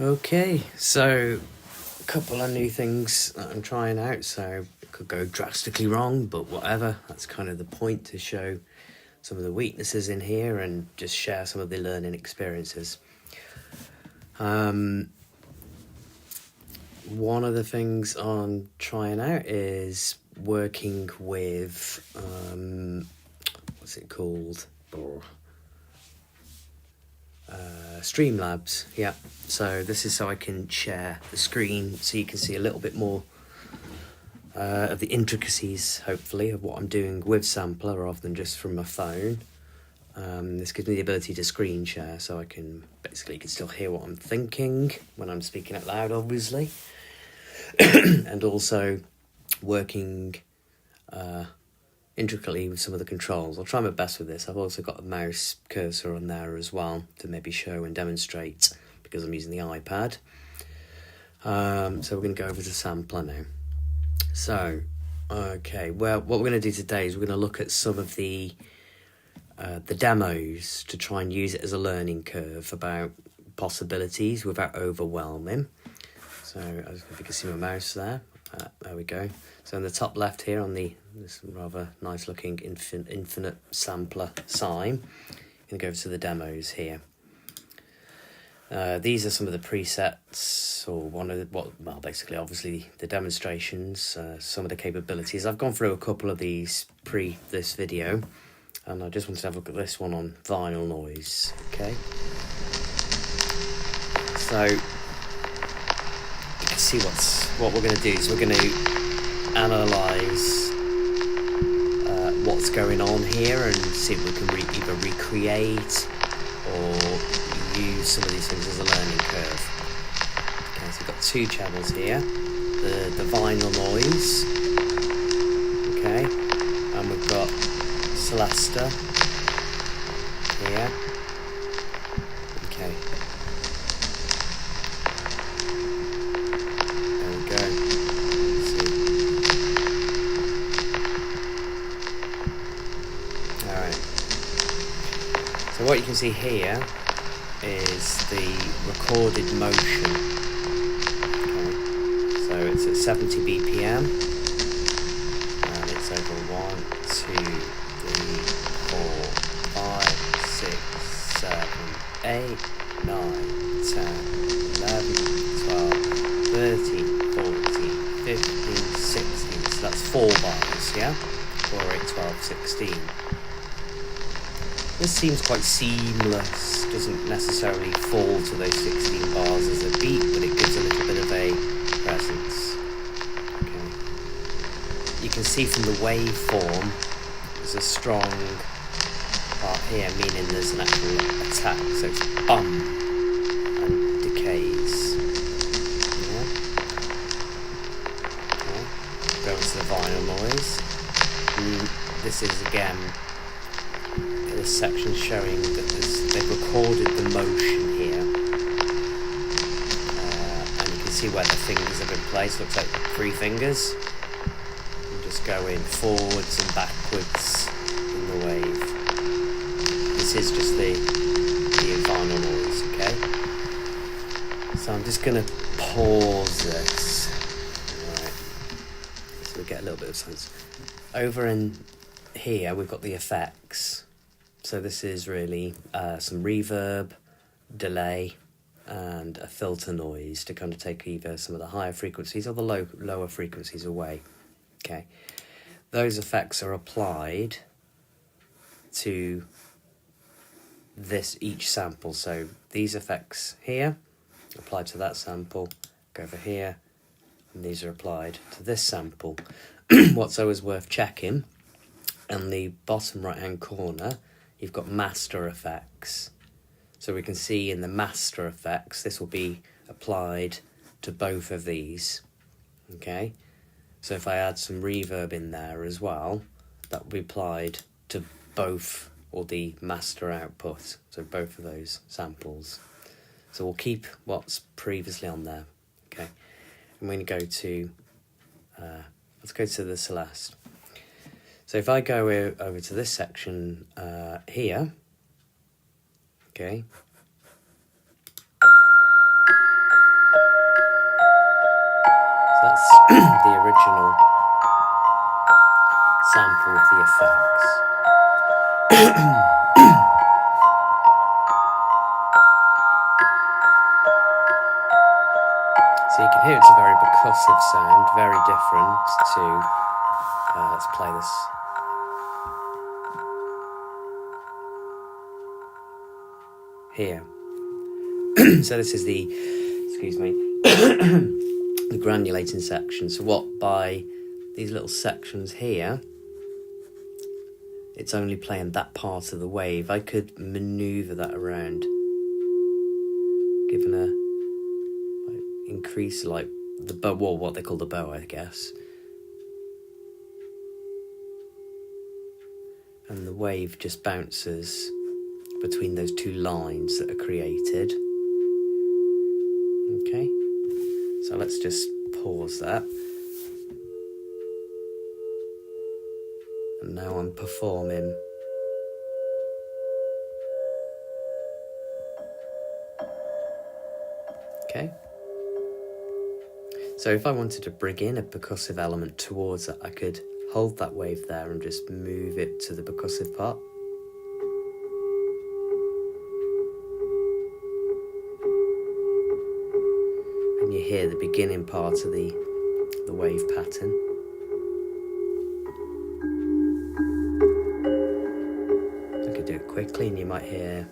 Okay, so a couple of new things that I'm trying out, so it could go drastically wrong, but whatever. That's kind of the point, to show some of the weaknesses in here and just share some of the learning experiences. One of the things I'm trying out is working with, what's it called? Streamlabs, yeah. So this is so I can share the screen so you can see a little bit more of the intricacies, hopefully, of what I'm doing with Samplr rather than just from my phone. This gives me the ability to screen share, so I can basically, you can still hear what I'm thinking when I'm speaking out loud, obviously. And also working intricately with some of the controls. I'll try my best with this. I've also got a mouse cursor on there as well to maybe show and demonstrate, because I'm using the iPad. So we're going to go over to Samplr now. So, okay, well, what we're going to do today is we're going to look at some of the demos to try and use it as a learning curve about possibilities without overwhelming. So, if you can see my mouse there, there we go. So in the top left here on this rather nice looking infinite sampler sign, I'm going to go over to the demos here. These are some of the presets, or basically obviously the demonstrations, some of the capabilities. I've gone through a couple of these pre this video, and I just wanted to have a look at this one on vinyl noise, okay? So you can see what we're going to do is we're going to analyse what's going on here and see if we can either recreate or use some of these things as a learning curve. Okay, so we've got two channels here, the vinyl noise, okay, and we've got Celesta here, okay. So what you can see here is the recorded motion. Okay. So it's at 70 BPM, and it's over 1, 2, 3, 4, 5, 6, 7, 8, 9, 10, 11, 12, 13, 14, 15, 16. So that's 4 bars, yeah? 4, 8, 12, 16. This seems quite seamless, doesn't necessarily fall to those 16 bars as a beat, but it gives a little bit of a presence. Okay. You can see from the waveform, there's a strong part here, meaning there's an actual attack, so it's and decays. Yeah. Okay. Go into the vinyl noise. This is again this section showing that they've recorded the motion here, and you can see where the fingers have been placed. Looks like 3 fingers. And just going forwards and backwards in the wave. This is just the vinyl noise, okay? So I'm just going to pause this. Alright, so we get a little bit of sense. Over in here we've got the effects. So this is really some reverb, delay, and a filter noise to kind of take either some of the higher frequencies or the lower frequencies away. Okay, those effects are applied to each sample. So these effects here applied to that sample, go over here, and these are applied to this sample. What's always worth checking, in the bottom right hand corner, you've got master effects. So we can see in the master effects, this will be applied to both of these. Okay, so if I add some reverb in there as well, that will be applied to both, or the master output, so both of those samples. So we'll keep what's previously on there. Okay, I'm going to go to, let's go to the Celeste. So if I go over to this section here, okay, the original sample of the effects. So you can hear it's a very percussive sound, very different to, let's play this. Here. So this is the, excuse me, the granulating section. So what, by these little sections here, it's only playing that part of the wave. I could maneuver that around, given a increase, like the bow, well, what they call the bow, I guess. And the wave just bounces between those two lines that are created. Okay, so let's just pause that. And now I'm performing. Okay. So if I wanted to bring in a percussive element towards it, I could hold that wave there and just move it to the percussive part. And you hear the beginning part of the wave pattern. I could do it quickly and you might hear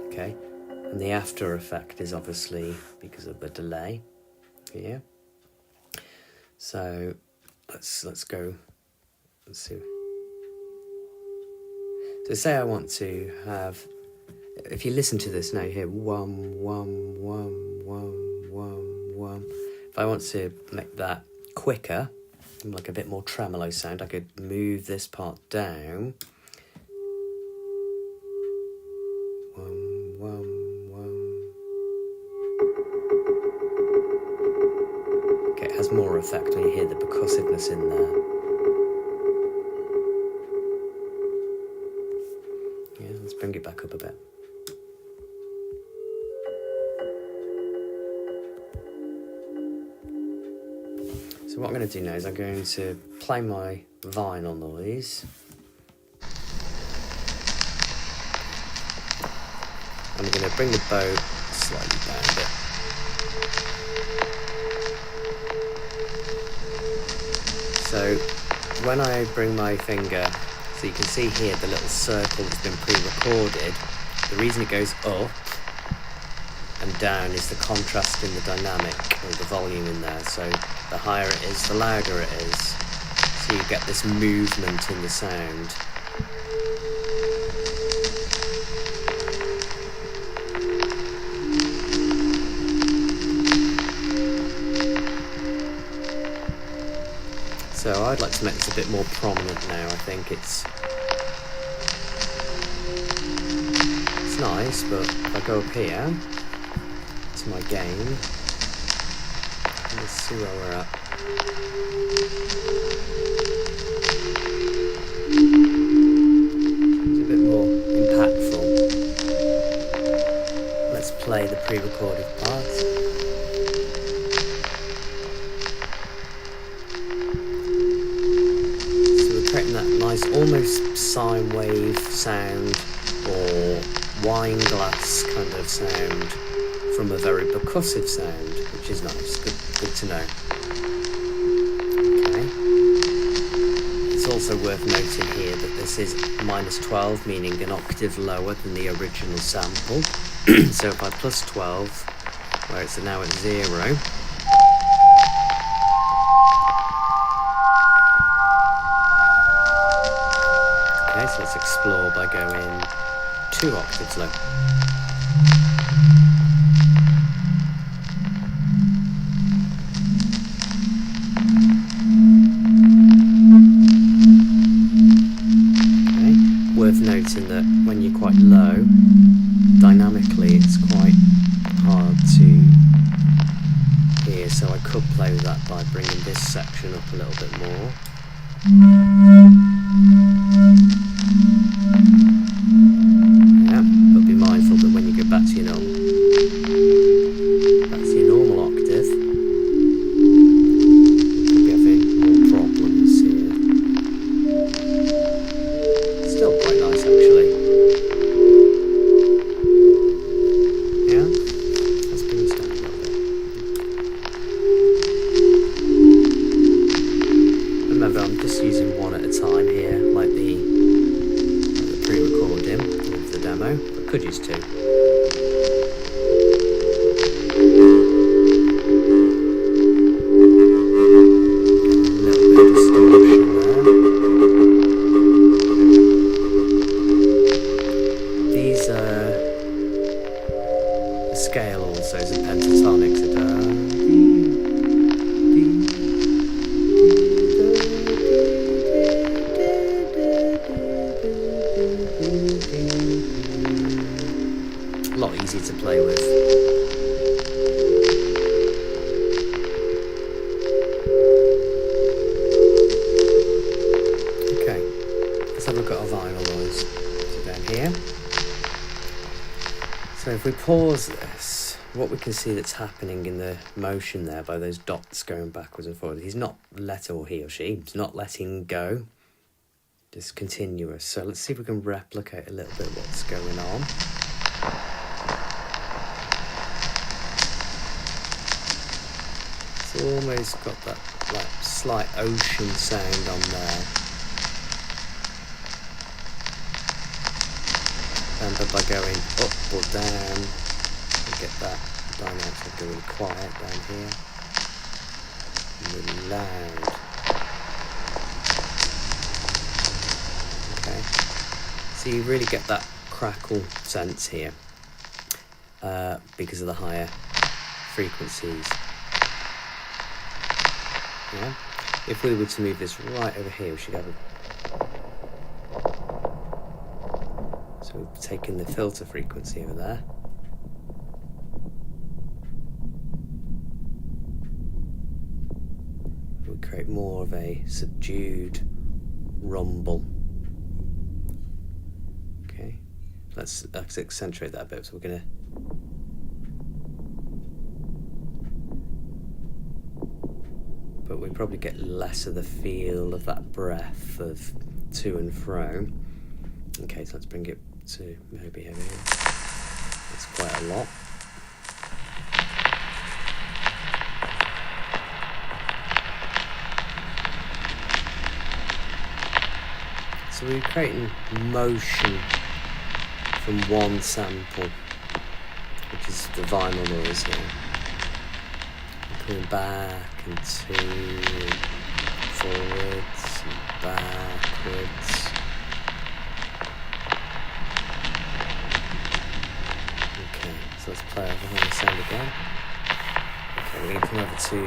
okay. And the after effect is obviously because of the delay here. So let's go. Let's see. So say I want to have, if you listen to this now, you hear wum wum wum wum wum wum. If I want to make that quicker, like a bit more tremolo sound, I could move this part down. Wum wum. Okay, it has more effect when you hear the percussiveness in there. Yeah, let's bring it back up a bit. So what I'm going to do now is I'm going to play my vinyl noise. I'm going to bring the bow slightly down a bit. So when I bring my finger, so you can see here the little circle that's been pre-recorded, the reason it goes up and down is the contrast in the dynamic or the volume in there. So the higher it is, the louder it is. So you get this movement in the sound. So I'd like to make this a bit more prominent now. I think it's nice, but if I go up here to my gain, let's see where we're at. It's a bit more impactful. Let's play the pre-recorded parts. That nice almost sine wave sound or wine glass kind of sound from a very percussive sound, which is nice, good to know. Okay. It's also worth noting here that this is -12, meaning an octave lower than the original sample. So if I plus 12, where it's now at 0, so let's explore by going 2 octaves low. Okay. Worth noting that when you're quite low, dynamically it's quite hard to hear, so I could play with that by bringing this section up a little bit more. Yeah, but be mindful that when you go back to your normal, demo, but could use two. Scale also is a pentatonic, so a lot easier to play with. Okay, let's have a look at our vinyl noise. So down here. So if we pause this, what we can see that's happening in the motion there by those dots going backwards and forwards, he's not he or she, is not letting go, just continuous. So let's see if we can replicate a little bit what's going on. It's almost got that like slight ocean sound on there. But by going up or down, you get that dynamics will go really quiet down here, and really loud. Okay, so you really get that crackle sense here because of the higher frequencies. Yeah. If we were to move this right over here, we should have a. So we've taken the filter frequency over there. We create more of a subdued rumble. Okay, let's accentuate that a bit. So we're gonna. But we probably get less of the feel of that breath of to and fro. Okay, so let's bring it to maybe over here. That's quite a lot. So we're creating motion from one sample, which is the vinyl noise here. We're coming back and two, forwards and backwards. So let's play over the sound again. Okay, we're going to come over to.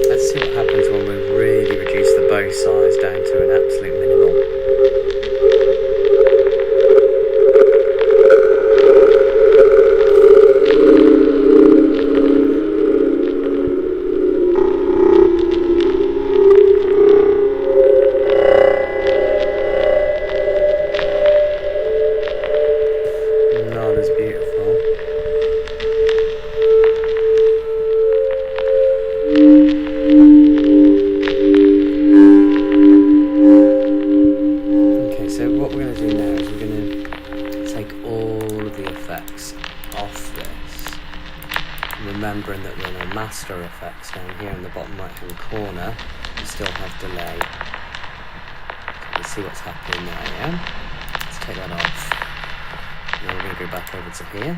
Let's see what happens when we really reduce the bow size down to an absolute minimal. Remembering that we're in our master effects down here in the bottom right hand corner, we still have delay. So let's see what's happening there, yeah? Let's take that off. Now we're going to go back over to here.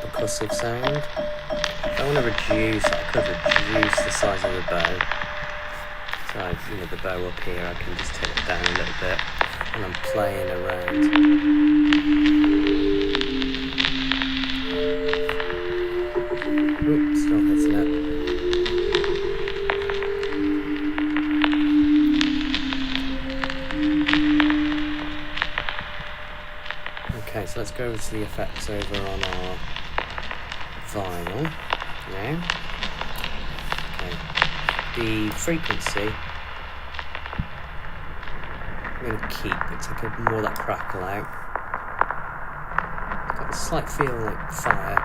Percussive sound. If I want to reduce, I could reduce the size of the bow. So the bow up here, I can just take it down a little bit, and I'm playing around. Okay, so let's go over to the effects over on our vinyl now. Okay, the frequency I'm going to keep, it's like more of that crackle out. Got a slight feel like fire.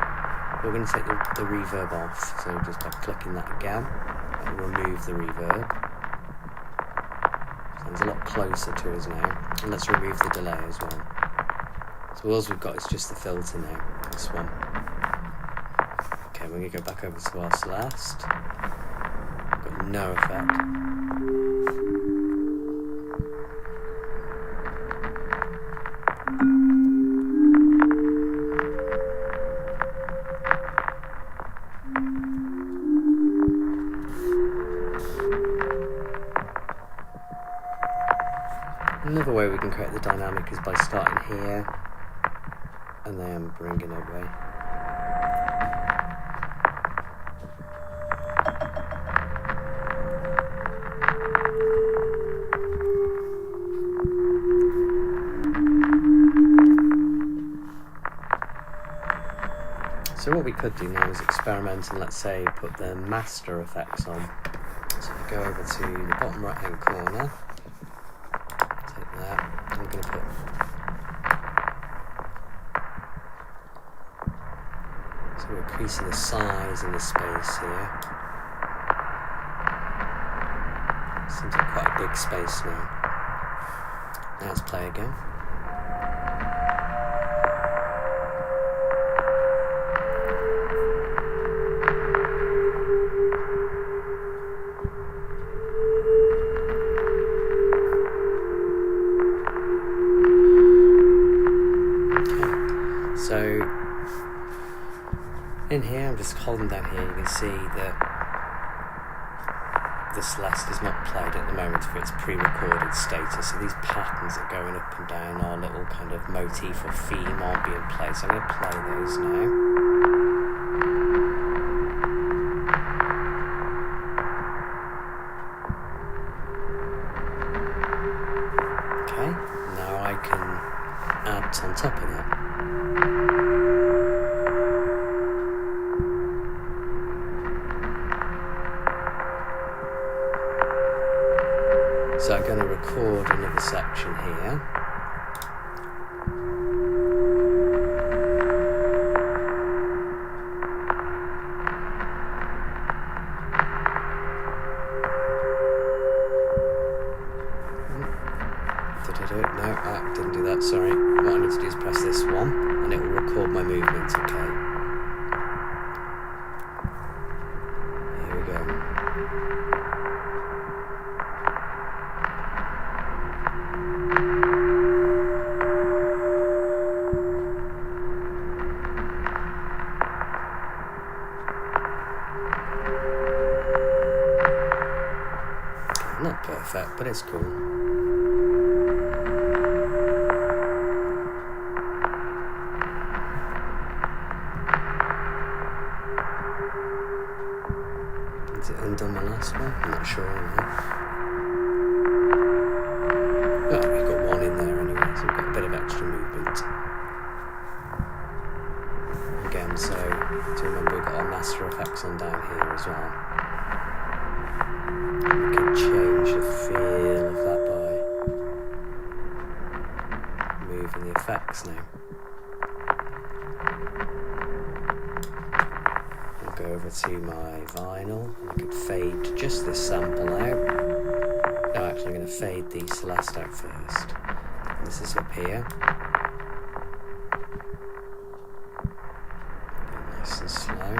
We're going to take the reverb off, so just by clicking that again, that'll remove the reverb. Sounds a lot closer to us now. And let's remove the delay as well. So all we've got is just the filter now, this one. Okay, we're going to go back over to our Celeste. Got no effect. Another way we can create the dynamic is by starting here and then bringing it away. So what we could do now is experiment and, let's say, put the master effects on. So we go over to the bottom right hand corner. That. I'm going to put so we're increasing the size and the space here. Seems like quite a big space now. Now let's play again. So in here, I'm just holding down here, you can see that the Celeste is not played at the moment for its pre-recorded status. So these patterns that are going up and down are little kind of motif or theme ambient plays. So I'm going to play those now. Okay, now I can add on top of that. So I'm going to record another section here. No, I didn't do that, sorry. What I need to do is press this one, and it will record my movement, okay. Here we go. Not perfect, but it's cool. Is it undone the last one? I'm not sure. Oh, we've got one in there anyway, so we've got a bit of extra movement. Again, so to remember, we've got our master effects on down here as well. We can change the feel of that by moving the effects now. I'll go over to my vinyl and I could fade just this sample out. No, actually I'm going to fade the Celeste out first. And this is up here. Nice and slow.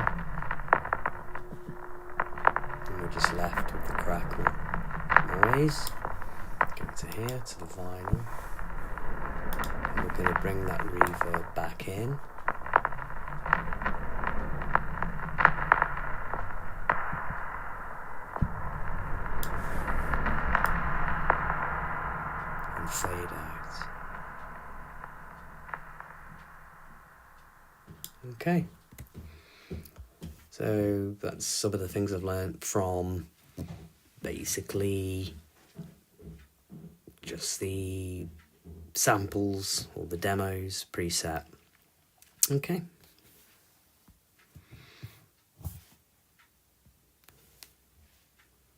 Just left with the crackle noise. Go to here, to the vinyl. And we're going to bring that reverb back in. And fade out. Okay. So that's some of the things I've learned from basically just the samples or the demos preset. Okay.